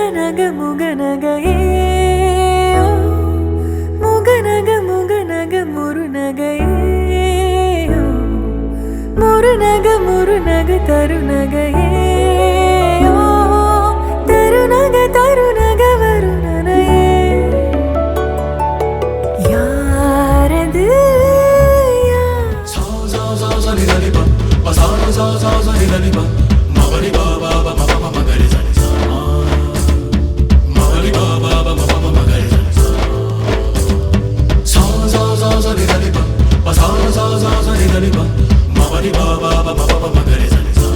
Muganaga Muganaga Muganaga Muganaga Murunaga Murunaga Murunaga Tarunaga Tarunaga Tarunaga Varunana Yaradu Sa sa sa sa ni da ni ba ba sa sa sa sa ni da ni ba ma ba ni ba ba ba ma ma ma ga ri sa ni sa ma ba ni ba ba ba ma ma ma ga ri sa ni sa sa sa sa ni da ni ba ba sa sa sa sa ni da ni ba ma ba ni ba ba ba ma ma ma ga ri sa ni sa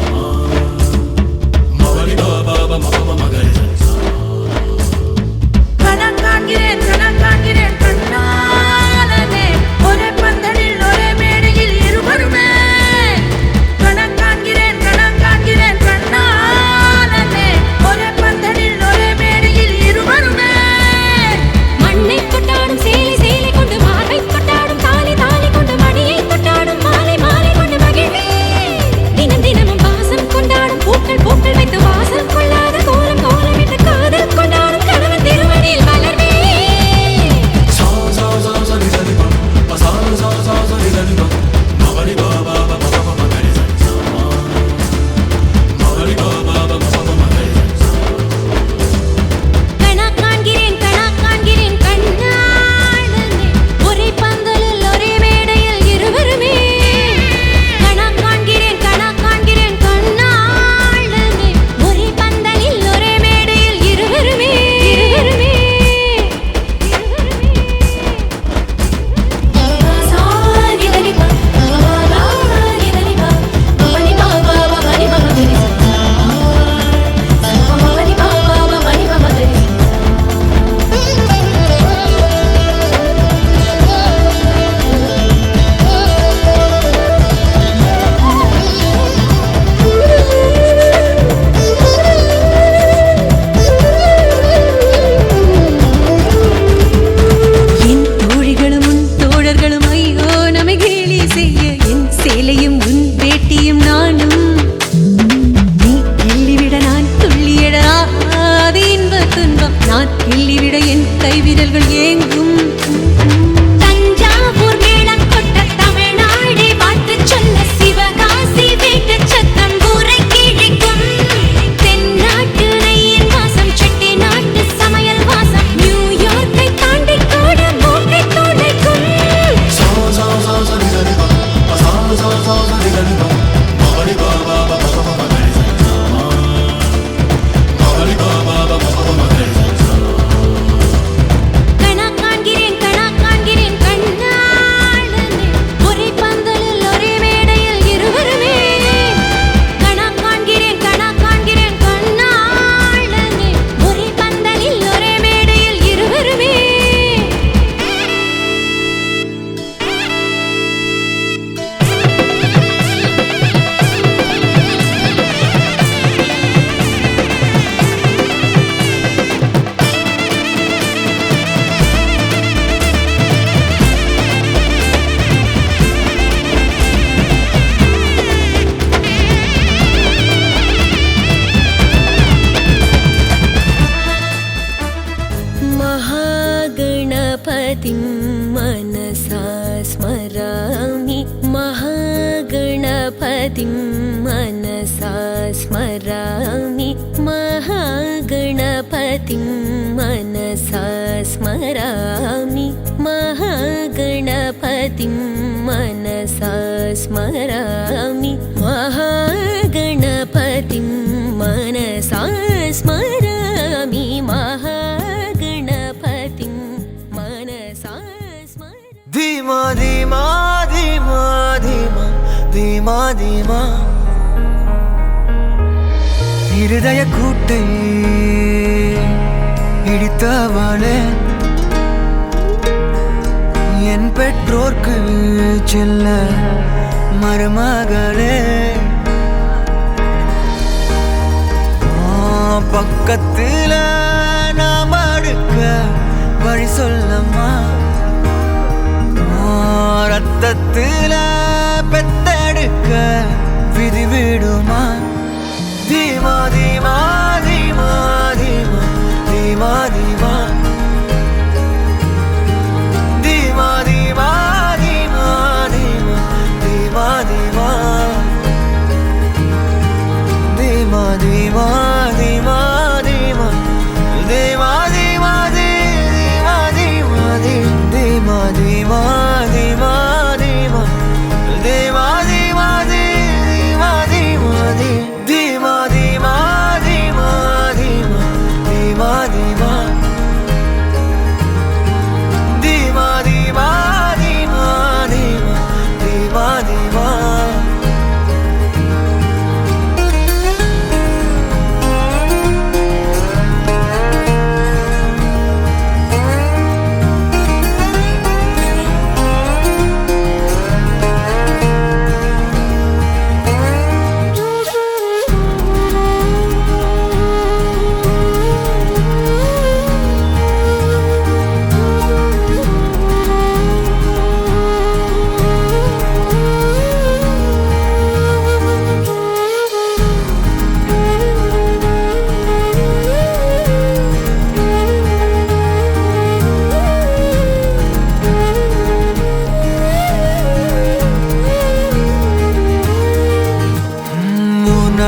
ma ba ni ba ba ba ma ma ma ga ri sa ni sa கணக்காகிறேன் கண்ணாலனே ஒரே பந்தலில் ஒரே மேடையில் இருவருமே கணக்காகிறேன் கண்ணாலனே ஒரே பந்தலில் ஒரே மேடையில் இருவருமே மண்ணை கொட்டாடும் சேலை கொண்டு மாலை கொட்டாடும் தாலி கொண்டு மடியை கொட்டாடும் மாலை கொண்டு மகிழ்வே தினம் தினமும் வாசம் கொண்டாடும் பூக்கள் வைத்து வாசல் கொள்ளாத கோலம் விட்டு காதல் கொண்டாடும் கணவன் திருமணியில் வளர்வே sa sa sa sa ni da ni ba ba sa sa sa sa ni da ni ba ma ba ni ba ba ba ma ma ma ga ri sa ni sa ma ba ni ba ba ba ma ma ma ga ri sa ni sa கணக்காகிறேன் கண்ணாளனே ஒரே பந்தலில் ஒரே மேடையில் இருவருமே கணக்காகிறேன் கண்ணாளனே ஒரே பந்தலில் ஒரே மேடையில் இருவருமே சானிதனிபா சானிதனிபா மணி பாபா மணி மகரி மணி பாபா மணி மகரி என் தோழிகளும் உன் தோழர்களும் ஐயோ நம்மை கேலி செய்ய என் சேலையும் உன் வேட்டியும் நானும் நீ கிள்ளிவிட நான் துள்ளியட அது இன்ப துன்பம் நான் கிள்ளிவிட என் கைவிரல்கள் ஏங்கும் தஞ்சாவூர் மேளம் கொட்ட தமிழ்நாடே வாழ்த்து சொல்ல சிவகாசி வீட்டு சத்தம் ஊரை கிழிக்கும் தென்னாட்டு நெய்யின் வாசம் செட்டி நாட்டு சமையல் வாசம் நியூயார்க்கை தாண்டி கூட மூக்கை துடைக்கும் sa sa sa sa ni da ni ba ba sa sa sa sa ni da ni ba ma ba ni ba ba ba ma ma ma ga ri sa ni sa ma ba ni ba ba ba ma ma ma ga ri sa ni sa கணக்காகிறேன் கண்ணாளனே ஒரே பந்தலில் ஒரே மேடையில் இருவருமே கணக்காகிறேன் கண்ணாளனே ஒரே பந்தலில் ஒரே மேடையில் இருவருமே महागणपतिं मनसा स्मरामि महागणपतिं मनसा स्मरामि महागणपतिं मनसा स्मरामि महागणपतिं मनसा स्मरामि महागणपतिं मनसा स्मरामि महागणपतिं मनसा स्मरामि धीमा धीमा धीमा धीमा धीमा धीमा இருதய கூட்டை இடித்தவளே என் பெற்றோர்க்கு செல்ல மருமகளே பக்கத்துல நாம் அடுக்க வழி சொல்லம்மா ரத்தத்துல பெத்தெடுக்க விதி விடுமா धीमा धीमा धीमा धीमा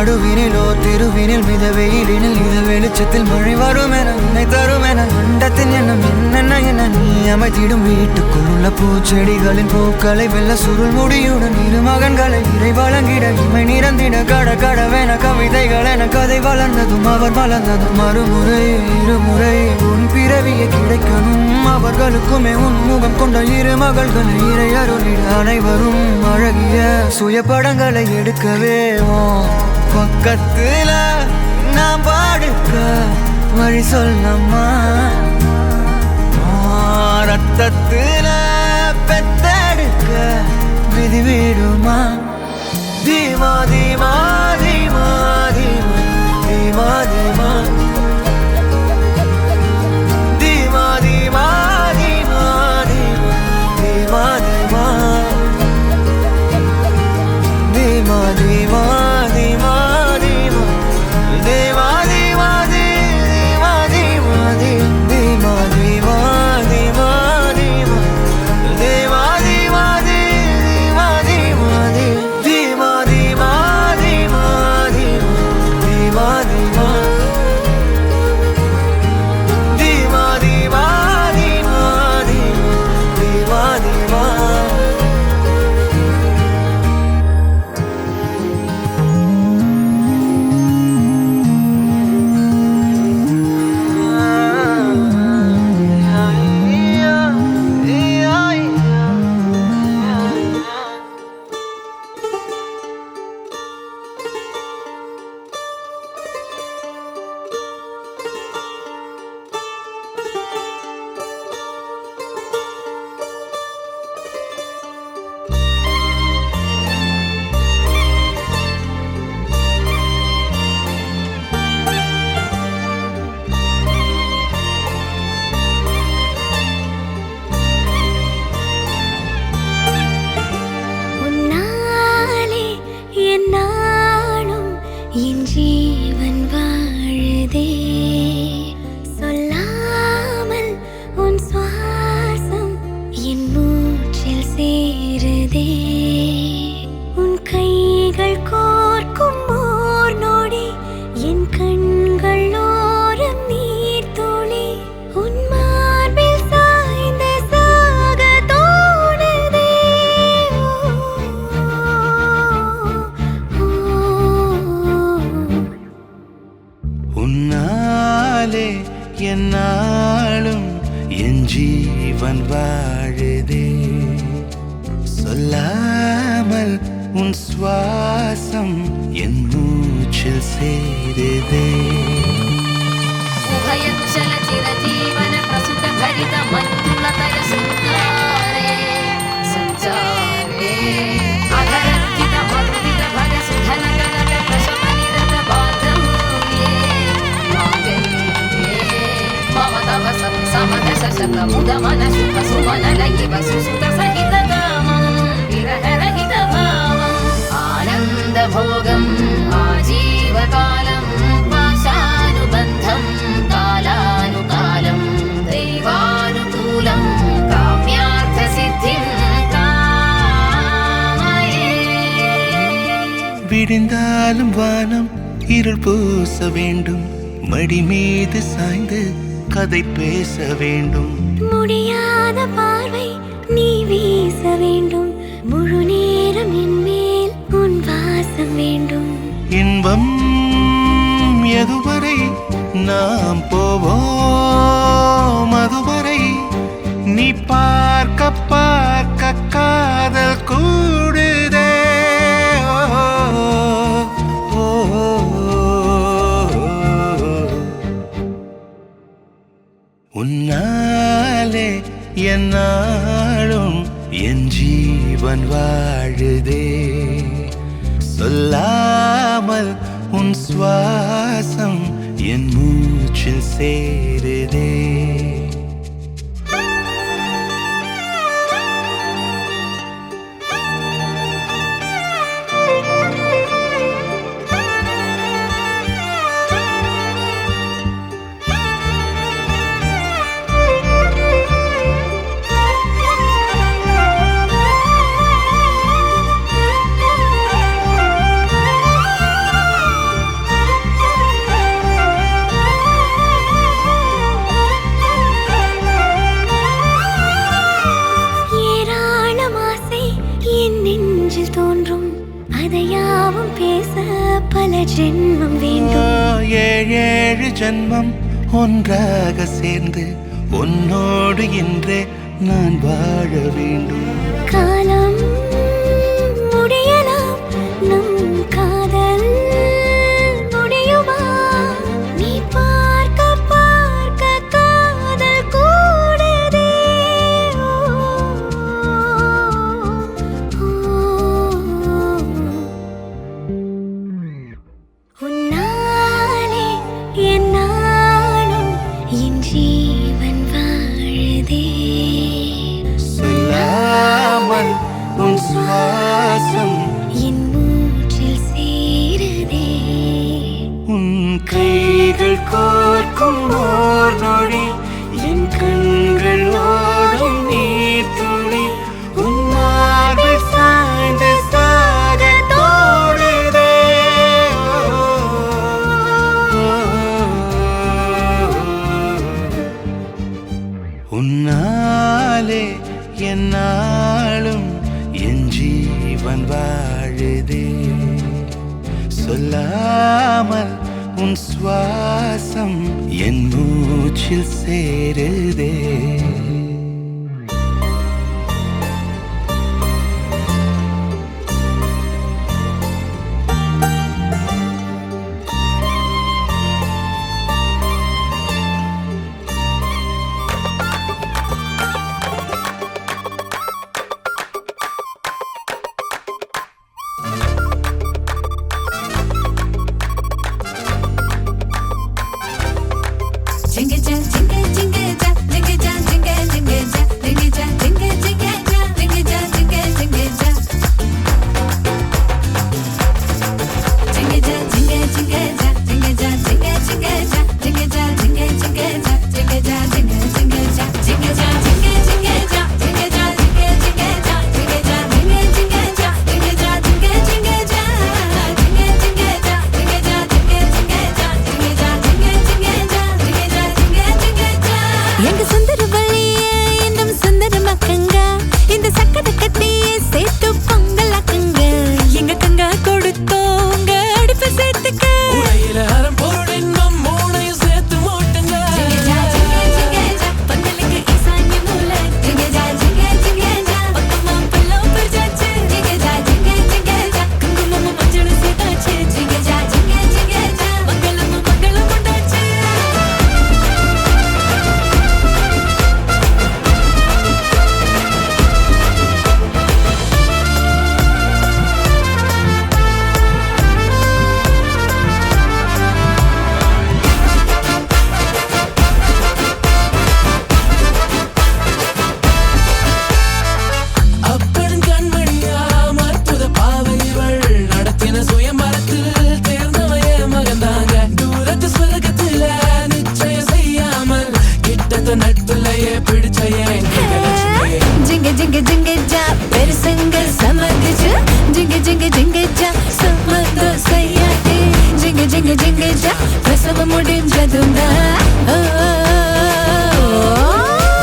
நடுவினிலோ தெருவினில் மித வெயிலினில் இத வெளிச்சத்தில் மழை வரும் என உன்னை தரும் என அண்டத்தின் எண்ணம் என்னென்ன என நீ அமைத்திடும் வீட்டுக்குள் உள்ள பூச்செடிகளின் பூக்களை வெல்ல சுருள் முடியுடன் இரு மகன்களை இறை வழங்கிட இமை நிறந்திட கட கடவென கவிதைகள் என கதை வளர்ந்ததும் அவர் வளர்ந்ததும் மறுமுறை இருமுறை உன் பிறவியை கிடைக்கணும் அவர்களுக்குமே உன் முகம் கொண்ட இரு மகள்களை இறை அருளிட அனைவரும் அழகிய சுய படங்களை எடுக்கவே பக்கத்துல நாம் பாடுக்க வழி சொல்லம்மா ரத்தத்துல பெத்தெடுக்க விதி விடுமா தீமா தீமா தீமா தீமா தீமா தீமா தீமா தீமா தீமா தீமா தீமா தீமா தீமா தீமா உன்னாலே என்னாலும் என் ஜீவன் வாழுதே சொல்லாமல் உன் சுவாசம் என் மூச்சில் சேருதே உபயச்சல சிரஜீவன பிரசுத கரித மஞ்சுளதர சுந்தாரே சஞ்சாரே அகரத்தித மதுரித பக சுதன கனக பிரசம நிரத பாதமுயே மாங்கல்யே மம தவ சத் சமத சசத முத மன சுக சுமன லயி வசுசுத சகித காமம் விரஹ ரஹித பாவம் ஆனந்த போகம் ஆஜீவகாலம் பாஷானுபந்தம் காலானுகாலம் தெய்வானுகூலம் காம்யார்த்த சித்திம் காமயே விடிந்தாலும் வானம் இருள் பூச வேண்டும் மடி மீது சாய்ந்து கதை பேச வேண்டும் முடியாத பார்வை நீ வீச வேண்டும் முழு நேரம் என் மேல் உன் வாசம் வேண்டும் இன்பம் எதுவரை நாம் போவோம் அதுவரை நீ பார்க்க பார்க்க காதல் கூடுதே உன்னாலே என்னாலும் என் ஜீவன் வாழுதே சொல்லாமல் உன் சுவாசம் என் மூச்சில் சேருதே ஜென்மம் வேண்டும். ஏழு ஜென்மம் ஒன்றாக சேர்ந்து உன்னோடு இன்றே நான் வாழ வேண்டும். காலம் முடியலாம், நம் காதல் முடியுமா? நீ பார்க்க பார்க்க காதல் கூடுதே. உன்னாலே என்னாலும் என் ஜீவன் வாழுதே. சொல்லாமல் உன் சுவாசம் என் மூச்சில் சேருதே. உன் கைகள் கோர்க்கும் ஓர் நொடி என் கண்கள் ஓடும் நீர் துளி உன் மார்பில் சாய்ந்து சாக தோடுதே. உன்னாலே என்னாலும் என் ஜீவன் வாழுதே. சொல்லாமல் உன் சுவாசம் என் மூச்சில் சேருதே. எங்க சுந்தரவள்ளியே இன்னும் சுந்தரமாக்குங்க, இந்த சக்கரை கட்டியே சேர்த்து பொங்கலாக்குங்க. எங்க கங்கா கொடுத்தோங்க அடுப்பு சேர்த்துக்க. உடையில அறம் பொருள் இன்பம் மூணையும் சேர்த்து மூட்டுங்க. பந்தலுக்கு ஈசான்ய மூலை. பக்கமா பல்லம் பறிச்சாச்சு. குங்குமமும் மஞ்சளும் சேர்த்தாச்சு. மங்களமும் மங்களம் உண்டாச்சு. அப்படும் கண்மணியா மற்புத பாவைகள் நடத்தின சுயம்பரத்தில் தேர்ந்தவைய மகந்தாங்க. தூரத்து சொர்க்கத்துல நிச்சயம் செய்யாமல் கிட்டத்த நட்புலையே பிடிச்சையே ஜிங்க ஜிங்க ஜிங்க ஜா பெருசங்க சமகுஜு. ஜிங்க ஜிங்க ஜிங்க ஜா சமதோ சையாட்டி. ஜிங்க ஜிங்க ஜிங்க ஜா பிரசவம் முடிஞ்சதும்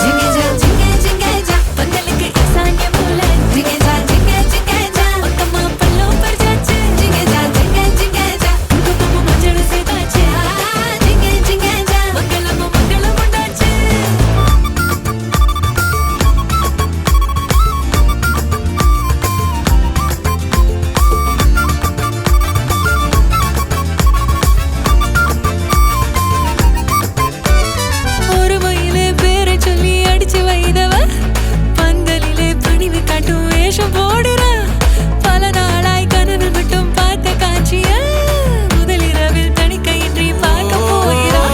ஜிங்க ஜா ஜிங்க ஜிங்க ஜா பந்தலுக்கு ஈசான்ய மூலை. ஜிங்க ஜா ஜிங்க ஜிங்க ஜா பக்கமா பல்லம் பறிச்சாச்சு. ஜிங்க ஜா ஜிங்க ஜிங்க ஜா குங்குமமும் மஞ்சளும் சேர்த்தாச்சு. ஜிங்க ஜிங்க ஜா மங்களமும் மங்களம் உண்டாச்சு. ஒரு மயிலே பேரை சொல்லி அடிச்சு வைதவ, பந்தலிலே பணிவு காட்டும் வேஷம் போடுற. பல நாளாய் கனவில் மட்டும் பார்த்த காட்சிய முதலிரவில் தணிக்கையின்றி பார்க்க போயிரா.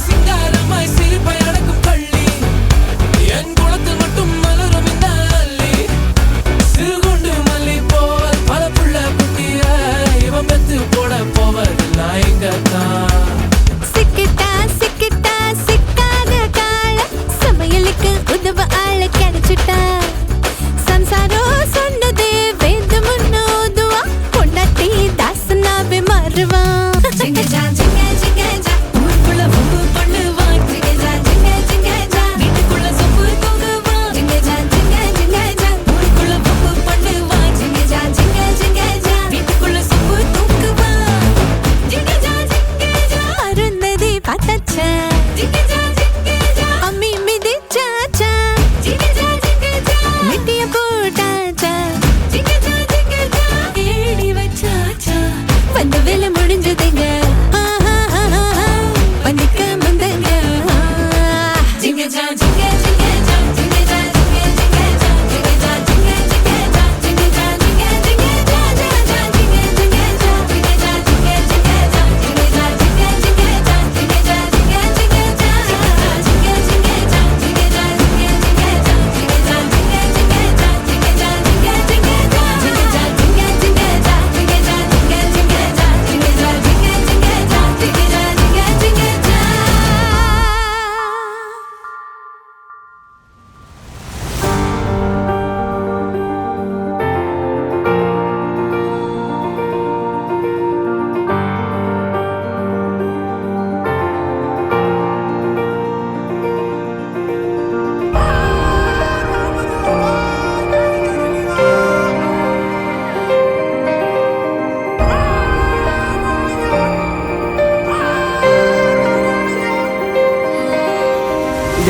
சிங்காரமாய் சிரிப்பை அடக்கும் பள்ளி என் குளத்தில் மட்டும் மலரும் இந்த அள்ளி. சிறுகுண்டு மல்லி போவல் பல புள்ள குட்டிய இவன் பெத்து போட போவதில்லை இங்கத்தான். சிக்கிட்டா சிக்கிட்டா சிக்காத கால சமையலுக்கு உதவ ஆள கிடைச்சிட்டா. சம்சாரம் சொன்னதே வேந்து முன்னோதுவா பொண்டாட்டி தாசனாவே மாறுவா. ஜிங்க ஜா ஜிங்க ஜிங்க ஜா ஊருக்குள்ள வம்பு பண்ணுவா. ஜிங்க ஜா ஜிங்க ஜிங்க ஜா வீட்டுக்குள்ள சொம்பு தூங்குவா. ஜிங்க ஜா ஜிங்க ஜிங்க ஜா ஊருக்குள்ள வம்பு பண்ணுவா. ஜிங்க ஜா ஜிங்க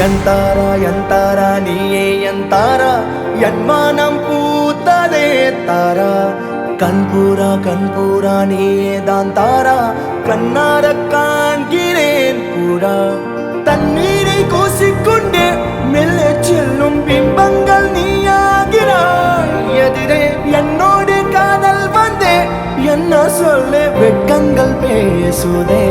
ಎಂತಾರ ನೀಯೇ ಎಂತಾರ ಎನ್ಮಾನಂ பூத்ததே தாரா கண்பூரா நீயே தான் தாரா கண்ணார காண்கிறேன் கூடா தண்ணீரை கூசிக்கொண்டே மெல்ல செல்லும் பிம்பங்கள் நீயாகிறாய் எதிரே என்னோடு காதல் வந்தே என்ன சொல்ல வெட்கங்கள் பேசுதே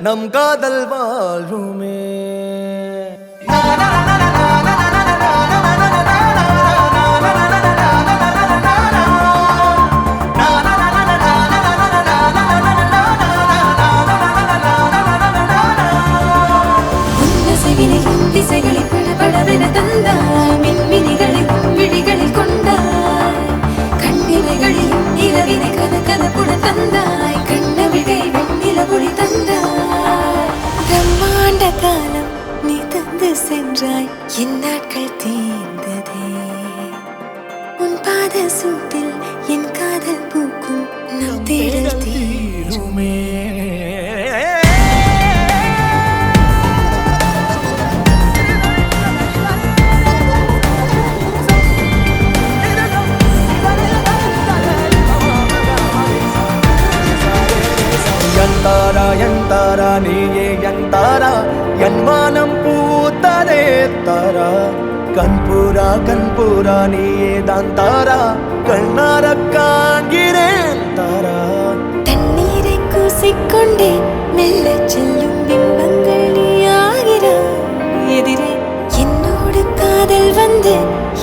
நம் காதல் வாழ்வுமே திசைகளை படபடவென தந்தாய் மின்மினிகளை விழிகளில் கொண்டாய் கண்ணிமைகளில் இரவினை கதகதப்புட தந்தாய் கண்ணவிழை வெண்ணில ஒளி தந்தாய் பிரம்மாண்ட காலம் நீ தந்து சென்றாய் என் நாட்கள் தீர்ந்ததே உன் பாத சூட்டில் என் காதல் பூக்கும் நம் தேடல் தீருமே ಎಂತಾರ ನೀಯೇ ಎಂತಾರ ಎನ್ಮಾನಂ பூத்ததே தாரா கண்பூரா நீயே தான் தாரா கண்ணார காண்கிறேன் தாரா தண்ணீரை கூசிக்கொண்டே மெல்ல செல்லும் பிம்பங்கள் நீயாகிறாய் எதிரே என்னோடு காதல் வந்து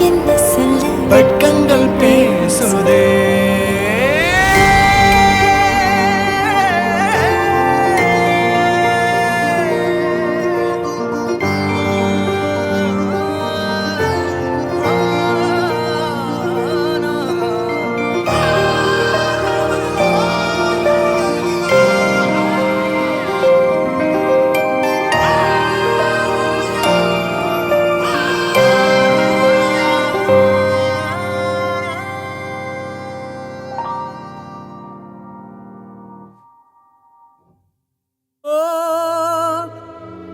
என்ன சொல்ல வெட்கங்கள் பேசுதே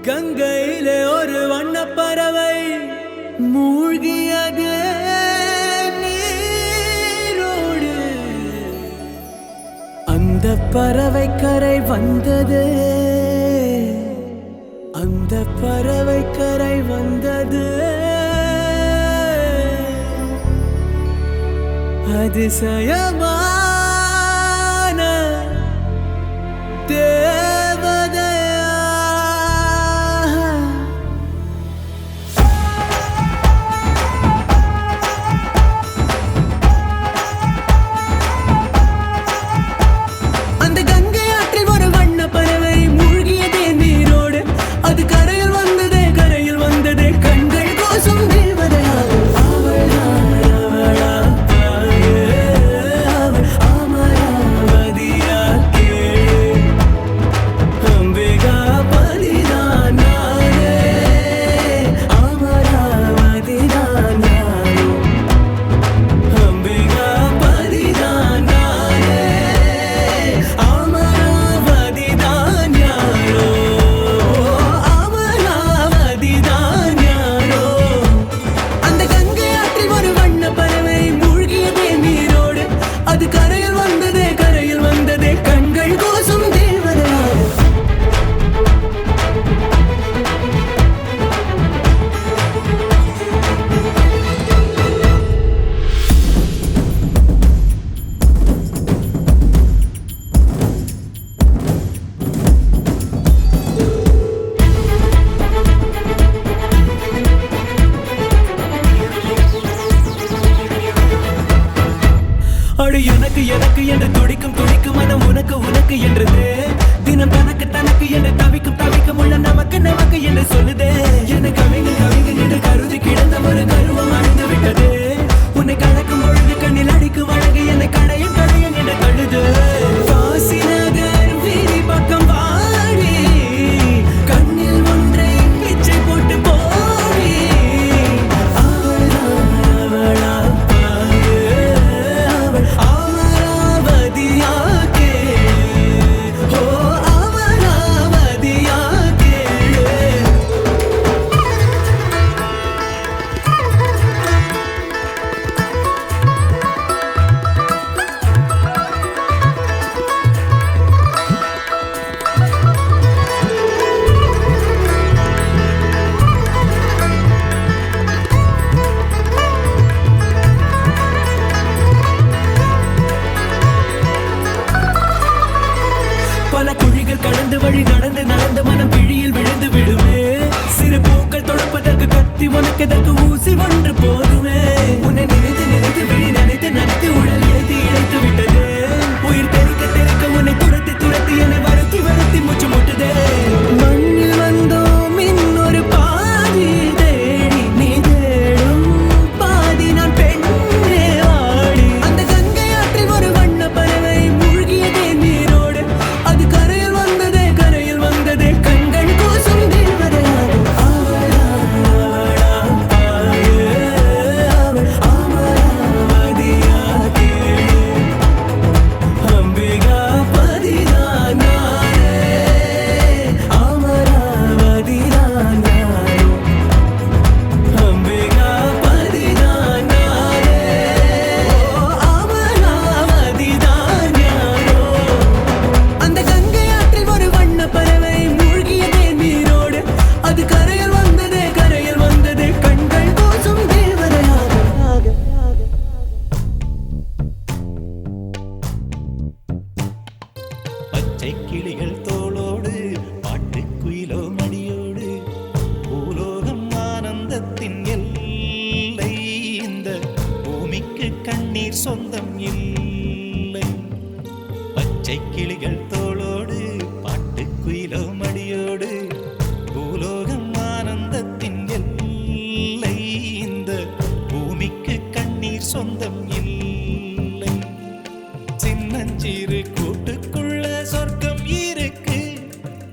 கங்கையிலே ஒரு வண்ணப்பறவை மூழ்கியது நீரோடு அந்த பறவை கரை வந்தது அந்த பறவை கரை வந்தது அதிசயமான அடி எனக்கு எனக்கு என்று துடிக்கும் துடிக்கும் மனம் உனக்கு உனக்கு என்றது தினம் தனக்கு தனக்கு என்று தவிக்கும் தவிக்கும் உள்ள நமக்கு நமக்கு என்று சொல்லுதே என்னை கவிங்க கவிங்க என்று கருதி கிடந்த ஒரு கருவம் அழிந்து விட்டது உன்னை கலக்கும் பொழுது கண்ணில் அடிக்கும் அழகு என்னை கடையும் கடையும் என்று தழுது வாசிநகர் வீதி பக்கம் வாடி கண்ணில் ஒன்றை பிச்சை போட்டு போடி அவளா பல குழிகள் கடந்து வழி நடந்து நடந்து மனம் பிழியில் விழுந்து விடுமே சிறு பூக்கள் தொடுப்பதற்கு கத்தி உனக்கு எதற்கு ஊசி ஒன்று போதுமே உன்னை நினைத்து நினைத்து விழி நினைத்து நினைத்து உடல் இழைத்து இழைத்து விட்டது உயிர் தெறிக்க தெறிக்க உன்னை துரத்தி துரத்தி என்னை வருத்தி வருத்தி முச்சு முட்டுதே மண்ணில் வந்தோம் இன்னொரு பாதி தேடி நீ தேடும் பாதி நான் பெண்ணே ஆடி அந்த கங்கை ஆற்றில் ஒரு வண்ண பறவை மூழ்கியதே நீரோடு அது கரையில் வந்ததே கண்கள் கூசும் தேவதையாக அவளா அமராவதியாக அம்பிகா பதிதான் நானே அமராவதிதான் நானோ அம்பிகா பதிதான் நானே அமராவதிதான் யாரோ அந்த கங்கை ஆற்றில் ஒரு வண்ண பறவை மூழ்கியதே நீரோடு அது கரையில் வந்ததே கண்கள் கூசும் தேவதையாக பச்சை கிளிகள் தோளோடு பாட்டுக்குயிலோ மடியோடு பூலோகம் ஆனந்தத்தின் எல்லை இந்த பூமிக்கு கண்ணீர் சொந்தம் இல்லை பச்சை கிளிகள் தோளோடு பாட்டுக்குயிலோ மடியோடு பூலோகம் ஆனந்தத்தின் எல்லை இந்த பூமிக்கு கண்ணீர் சொந்தம் இல்லை சின்னஞ்சிறு கூட்டுக்குள்ள சொர்க்கம் இருக்கு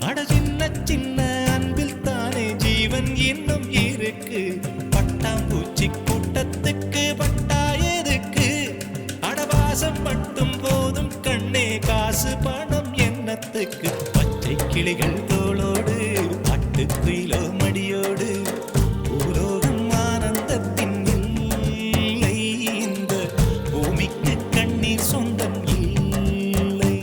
அட சின்ன சின்ன அன்பில் தானே ஜீவன் இன்னும் இருக்கு பட்டாம்பூச்சி கூட்டத்துக்கு பட்டா எதுக்கு அடவாசம் மட்டும் போதும் கண்ணே காசு பணம் என்னத்துக்கு பச்சை கிளிகள் தோளோடு பாட்டுக்குயிலோ மடியோடு பூலோகம் ஆனந்தத்தின் இல்லை இந்த பூமிக்கு கண்ணீர் சொந்தம் இல்லை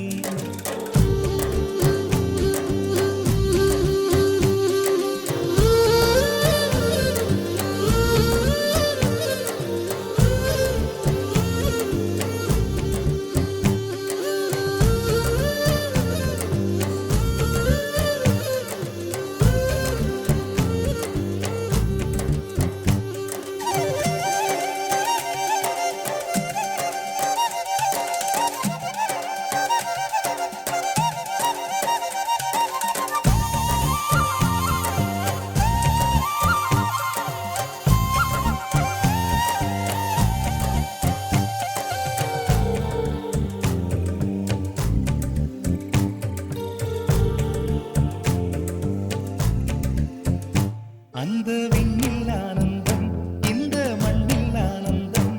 அந்த விண்ணில் ஆனந்தம் இந்த மண்ணில் ஆனந்தம்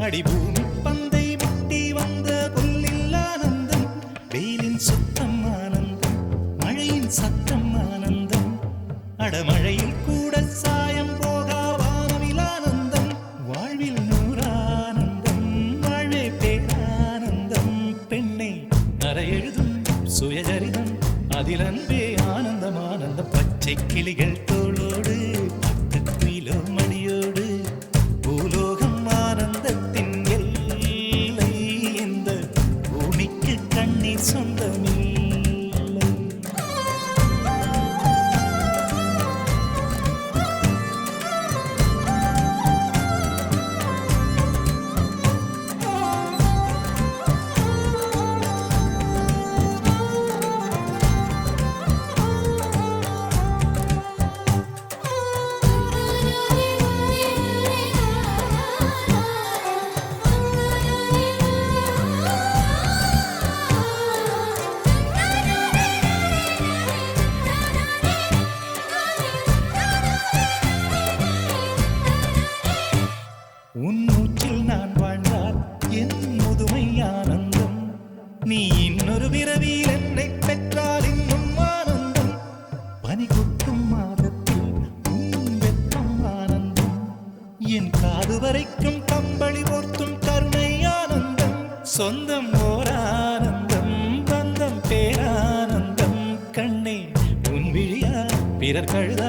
அடிபூமி பந்தை முட்டி வந்த புல்லில் ஆனந்தம் வெயிலின் சுத்தம் ஆனந்தம் மழையின் சத்தம் ஆனந்தம் அடமழையில் கூட சாயம் போகா வானவில் ஆனந்தம் வாழ்வில் நூறானந்தம் வாழ்வே பேரானந்தம் பெண்ணை அறையெழுதும் சுயசரிதம் அதில் அன்பே ஆனந்தம் ஆனந்தம் பச்சை கிளிகள் தோளோடு பாட்டுக்குயிலோ மடியோடு பூலோகம் ஆனந்தத்தின் எல்லை இந்த பூமிக்கு கண்ணீர் சொந்தமில்லை சொந்தம் ஓரானந்தம் பந்தம் பேரானந்தம் கண்ணே உன் விழியா பிறர் கழுதா